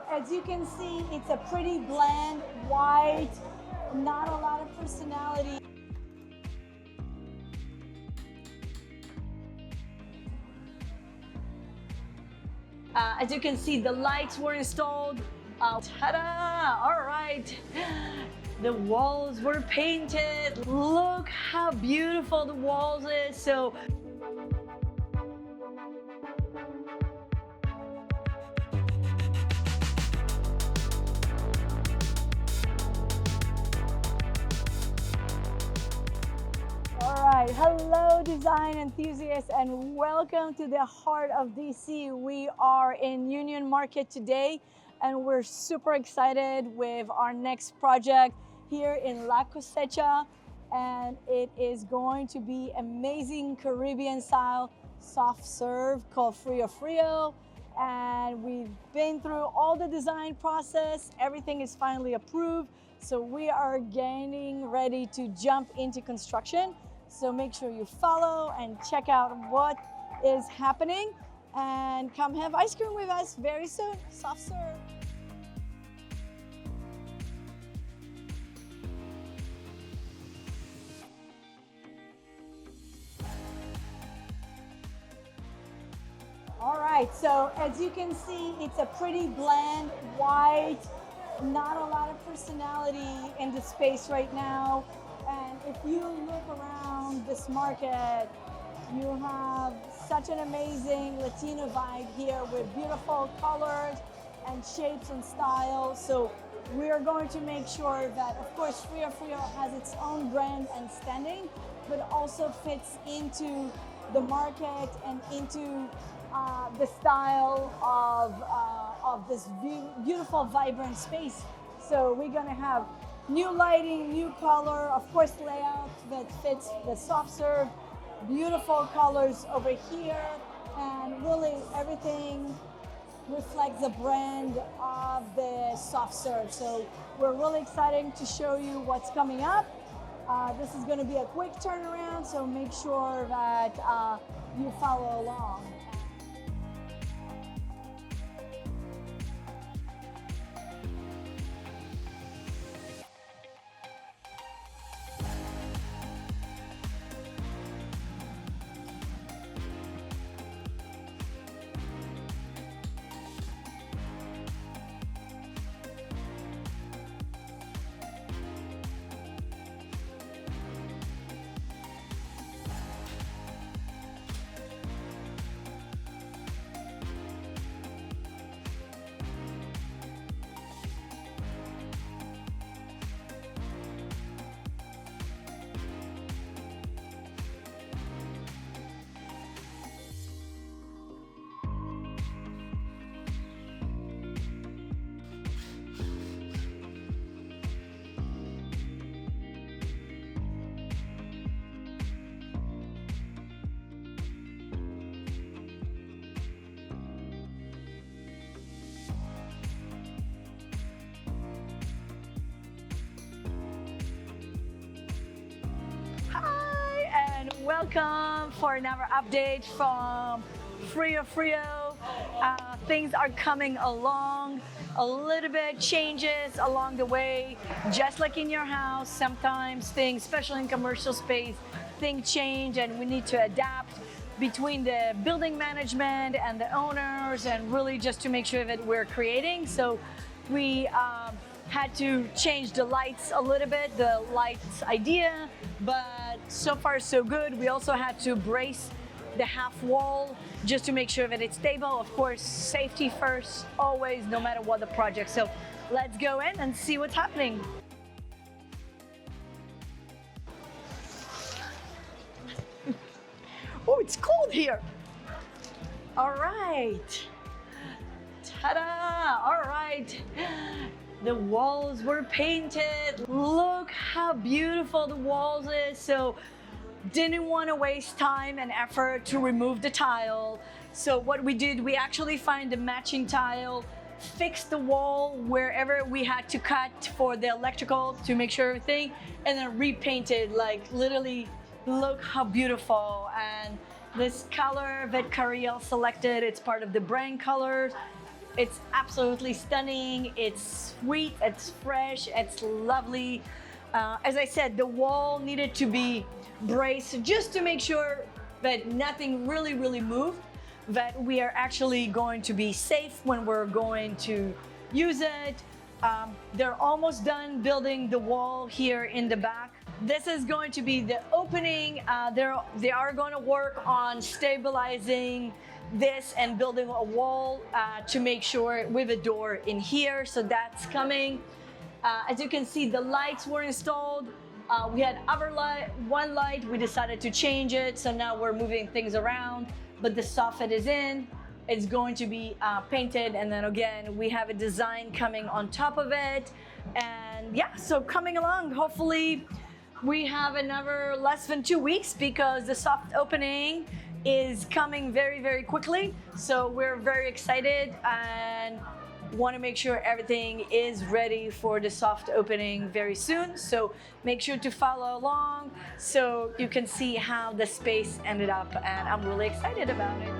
So as you can see, it's a pretty bland, white, not a lot of personality. As you can see, the lights were installed. Ta-da! All right. The walls were painted. Look how beautiful the walls is. So all right, hello design enthusiasts and welcome to the heart of DC. We are in Union Market today and we're super excited with our next project here in La Cosecha, and it is going to be amazing Caribbean style soft serve called Frío Frío. And we've been through all the design process, everything is finally approved, so we are getting ready to jump into construction. So make sure you follow and check out what is happening and come have ice cream with us very soon. Soft serve. All right, so as you can see, it's a pretty bland, white, not a lot of personality in the space right now. And if you look around this market, you have such an amazing Latino vibe here with beautiful colors and shapes and styles. So we are going to make sure that, of course, Frío Frío has its own brand and standing, but also fits into the market and into the style of this beautiful, vibrant space. So we're gonna have new lighting, new color, of course layout that fits the soft serve, beautiful colors over here, and really everything reflects the brand of the soft serve. So we're really excited to show you what's coming up. This is going to be a quick turnaround, so make sure that you follow along. Welcome for another update from Frío Frío. Things are coming along, a little bit changes along the way. Just like in your house, sometimes things, especially in commercial space, things change and we need to adapt between the building management and the owners, and really just to make sure that we're creating. So we had to change the lights a little bit, the lights idea, but so far so good. We also had to brace the half wall just to make sure that it's stable. Of course, safety first, always, no matter what the project. So let's go in and see what's happening. Oh, it's cold here. All right. Ta-da! All right. The walls were painted. Look how beautiful the walls is. So didn't want to waste time and effort to remove the tile. So what we did, we actually find the matching tile, fixed the wall wherever we had to cut for the electrical to make sure everything, and then repainted. Like literally, look how beautiful. And this color that Cariel selected, it's part of the brand colors. It's absolutely stunning. It's sweet, it's fresh, it's lovely. As I said, the wall needed to be braced just to make sure that nothing really moved, that we are actually going to be safe when we're going to use it. They're almost done building the wall here in the back. This is going to be the opening. They are going to work on stabilizing this and building a wall to make sure with a door in here. So that's coming. As you can see, the lights were installed. We had one light, we decided to change it. So now we're moving things around, but the soffit is in. It's going to be painted, and then again, we have a design coming on top of it. And yeah, so coming along, hopefully we have another less than 2 weeks because the soft opening is coming very quickly. So we're very excited and want to make sure everything is ready for the soft opening very soon. So make sure to follow along so you can see how the space ended up, and I'm really excited about it.